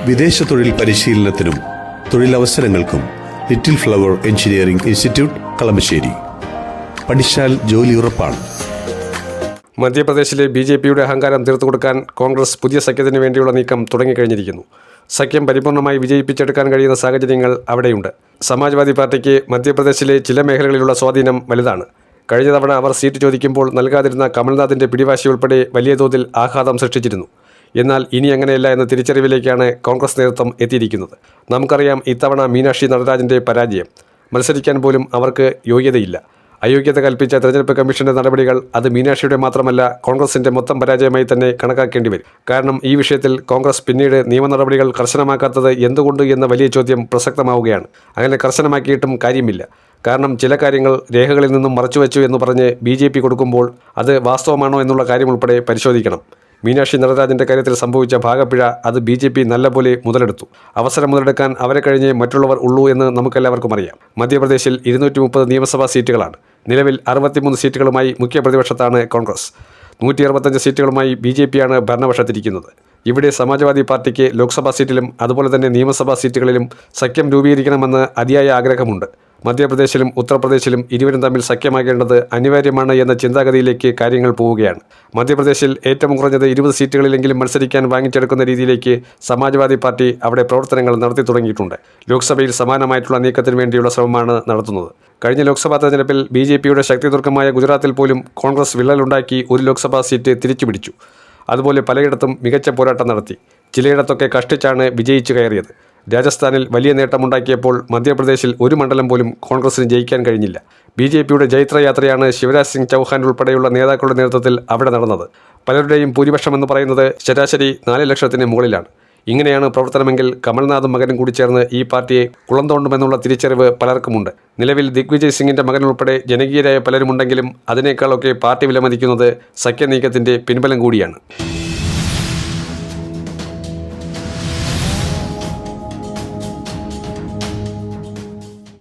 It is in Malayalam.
വിദേശ തൊഴിൽ പരിശീലനത്തിനും തൊഴിലവസരങ്ങൾക്കും little flower engineering institute Kalamassery. പഠിച്ചാൽ ജോലി ഉറപ്പാണ്. മധ്യപ്രദേശിലെ BJPയുടെ അഹങ്കാരം തീർത്തുകൊടുക്കാൻ കോൺഗ്രസ് പുതിയ സഖ്യത്തിന് വേണ്ടിയുള്ള നീക്കം തുടങ്ങിക്കഴിഞ്ഞിരിക്കുന്നു. സഖ്യം പരിപൂർണമായി വിജയിപ്പിച്ചെടുക്കാൻ കഴിയുന്ന സാഹചര്യങ്ങൾ അവിടെയുണ്ട്. സമാജ്വാദി പാർട്ടിക്ക് മധ്യപ്രദേശിലെ ചില മേഖലകളിലുള്ള സ്വാധീനം വലുതാണ്. കഴിഞ്ഞ തവണ അവർ സീറ്റ് ചോദിക്കുമ്പോൾ നൽകാതിരുന്ന കമൽനാഥിൻ്റെ പിടിവാശി ഉൾപ്പെടെ വലിയ തോതിൽ ആഘാതം സൃഷ്ടിച്ചിരുന്നു. എന്നാൽ ഇനി അങ്ങനെയല്ല എന്ന തിരിച്ചറിവിലേക്കാണ് കോൺഗ്രസ് നേതൃത്വം എത്തിയിരിക്കുന്നത്. നമുക്കറിയാം ഇത്തവണ മീനാക്ഷി നടരാജൻ്റെ പരാജയം. മത്സരിക്കാൻ പോലും അവർക്ക് യോഗ്യതയില്ല. അയോഗ്യത കൽപ്പിച്ച തെരഞ്ഞെടുപ്പ് കമ്മീഷന്റെ നടപടികൾ അത് മീനാക്ഷിയുടെ മാത്രമല്ല കോൺഗ്രസിന്റെ മൊത്തം പരാജയമായി തന്നെ കണക്കാക്കേണ്ടി വരും. കാരണം ഈ വിഷയത്തിൽ കോൺഗ്രസ് പിന്നീട് നിയമ നടപടികൾ കർശനമാക്കാത്തത് എന്തുകൊണ്ട് എന്ന വലിയ ചോദ്യം പ്രസക്തമാവുകയാണ്. അങ്ങനെ കർശനമാക്കിയിട്ടും കാര്യമില്ല. കാരണം ചില കാര്യങ്ങൾ രേഖകളിൽ നിന്നും മറച്ചുവെച്ചു എന്ന് പറഞ്ഞ് BJP കൊടുക്കുമ്പോൾ അത് വാസ്തവമാണോ എന്നുള്ള കാര്യം ഉൾപ്പെടെ പരിശോധിക്കണം. മീനാക്ഷി നടരാജൻ്റെ കാര്യത്തിൽ സംഭവിച്ച ഭാഗപ്പിഴ അത് BJP നല്ലപോലെ മുതലെടുത്തു. അവസരം മുതലെടുക്കാൻ അവരെ കഴിഞ്ഞേ മറ്റുള്ളവർ ഉള്ളൂ എന്ന് നമുക്കെല്ലാവർക്കും അറിയാം. മധ്യപ്രദേശിൽ 230 നിയമസഭാ സീറ്റുകളാണ്. നിലവിൽ 63 സീറ്റുകളുമായി മുഖ്യ പ്രതിപക്ഷത്താണ് കോൺഗ്രസ്. 165 സീറ്റുകളുമായി BJPയാണ് ഭരണപക്ഷത്തിരിക്കുന്നത്. ഇവിടെ സമാജ്വാദി പാർട്ടിക്ക് ലോക്സഭാ സീറ്റിലും അതുപോലെ തന്നെ നിയമസഭാ സീറ്റുകളിലും സഖ്യം രൂപീകരിക്കണമെന്ന് അതിയായ ആഗ്രഹമുണ്ട്. മധ്യപ്രദേശിലും ഉത്തർപ്രദേശിലും ഇരുവരും തമ്മിൽ സഖ്യമാകേണ്ടത് അനിവാര്യമാണ് എന്ന ചിന്താഗതിയിലേക്ക് കാര്യങ്ങൾ പോവുകയാണ്. മധ്യപ്രദേശിൽ ഏറ്റവും കുറഞ്ഞത് 20 സീറ്റുകളിലെങ്കിലും മത്സരിക്കാൻ വാങ്ങിച്ചെടുക്കുന്ന രീതിയിലേക്ക് സമാജ്വാദി പാർട്ടി അവിടെ പ്രവർത്തനങ്ങൾ നടത്തി തുടങ്ങിയിട്ടുണ്ട്. ലോക്സഭയിൽ സമാനമായിട്ടുള്ള നീക്കത്തിന് വേണ്ടിയുള്ള ശ്രമമാണ് നടത്തുന്നത്. കഴിഞ്ഞ ലോക്സഭാ തെരഞ്ഞെടുപ്പിൽ BJPയുടെ ശക്തിദുർഗമായ ഗുജറാത്തിൽ പോലും കോൺഗ്രസ് വിള്ളലുണ്ടാക്കി ഒരു ലോക്സഭാ സീറ്റ് തിരിച്ചുപിടിച്ചു. അതുപോലെ പലയിടത്തും മികച്ച പോരാട്ടം നടത്തി. ചിലയിടത്തൊക്കെ കഷ്ടിച്ചാണ് വിജയിച്ചു കയറിയത്. രാജസ്ഥാനിൽ വലിയ നേട്ടമുണ്ടാക്കിയപ്പോൾ മധ്യപ്രദേശിൽ ഒരു മണ്ഡലം പോലും കോൺഗ്രസിന് ജയിക്കാൻ കഴിഞ്ഞില്ല. BJPയുടെ ജൈത്രയാത്രയാണ് ശിവരാജ് സിംഗ് ചൗഹാൻ ഉൾപ്പെടെയുള്ള നേതാക്കളുടെ നേതൃത്വത്തിൽ അവിടെ നടന്നത്. പലരുടെയും ഭൂരിപക്ഷമെന്ന് പറയുന്നത് ശരാശരി 4 ലക്ഷത്തിന് മുകളിലാണ്. ഇങ്ങനെയാണ് പ്രവർത്തനമെങ്കിൽ കമൽനാഥും മകനും കൂടി ചേർന്ന് ഈ പാർട്ടിയെ കുളം തോണ്ടുമെന്നുള്ള തിരിച്ചറിവ് പലർക്കുമുണ്ട്. നിലവിൽ ദിഗ്വിജയ് സിംഗിൻ്റെ മകൻ ഉൾപ്പെടെ ജനകീയരായ പലരുമുണ്ടെങ്കിലും അതിനേക്കാളൊക്കെ പാർട്ടി വിലമതിക്കുന്നത് സഖ്യനീക്കത്തിൻ്റെ പിൻബലം കൂടിയാണ്.